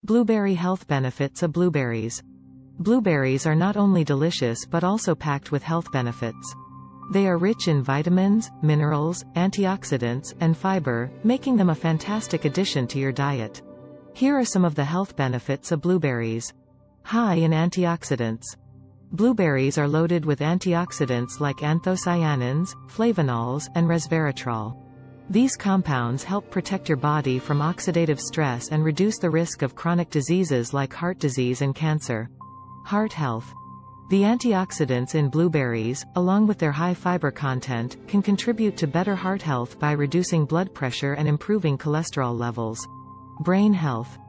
Blueberry health benefits of blueberries. Blueberries are not only delicious but also packed with health benefits. They are rich in vitamins, minerals, antioxidants, and fiber, making them a fantastic addition to your diet. Here are some of the health benefits of blueberries. High in antioxidants. Blueberries are loaded with antioxidants like anthocyanins, flavonols, and resveratrol. These compounds help protect your body from oxidative stress and reduce the risk of chronic diseases like heart disease and cancer. Heart health. The antioxidants in blueberries, along with their high fiber content, can contribute to better heart health by reducing blood pressure and improving cholesterol levels. Brain health.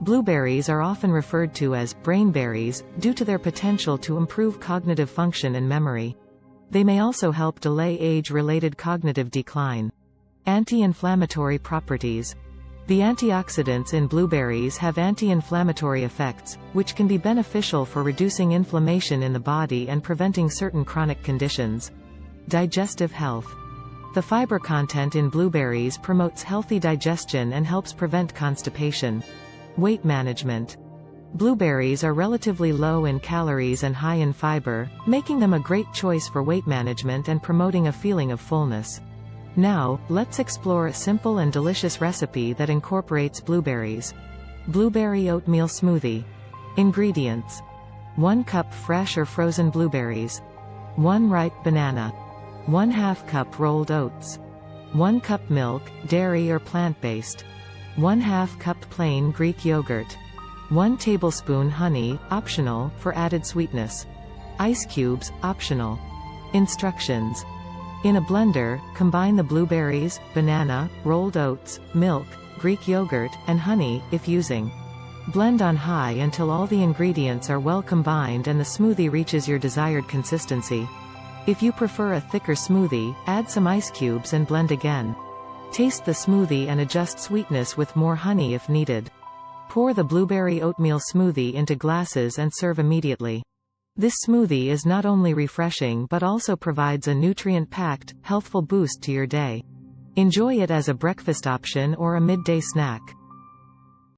Blueberries are often referred to as brainberries, due to their potential to improve cognitive function and memory. They may also help delay age-related cognitive decline. Anti-inflammatory properties. The antioxidants in blueberries have anti-inflammatory effects, which can be beneficial for reducing inflammation in the body and preventing certain chronic conditions. Digestive health. The fiber content in blueberries promotes healthy digestion and helps prevent constipation. Weight management. Blueberries are relatively low in calories and high in fiber, making them a great choice for weight management and promoting a feeling of fullness. Now, let's explore a simple and delicious recipe that incorporates blueberries. Blueberry oatmeal smoothie. Ingredients. 1 cup fresh or frozen blueberries. 1 ripe banana. 1/2 cup rolled oats. 1 cup milk, dairy or plant-based. 1/2 cup plain Greek yogurt. 1 tablespoon honey, optional, for added sweetness. Ice cubes, optional. Instructions. In a blender, combine the blueberries, banana, rolled oats, milk, Greek yogurt, and honey, if using. Blend on high until all the ingredients are well combined and the smoothie reaches your desired consistency. If you prefer a thicker smoothie, add some ice cubes and blend again. Taste the smoothie and adjust sweetness with more honey if needed. Pour the blueberry oatmeal smoothie into glasses and serve immediately. This smoothie is not only refreshing but also provides a nutrient-packed, healthful boost to your day. Enjoy it as a breakfast option or a midday snack.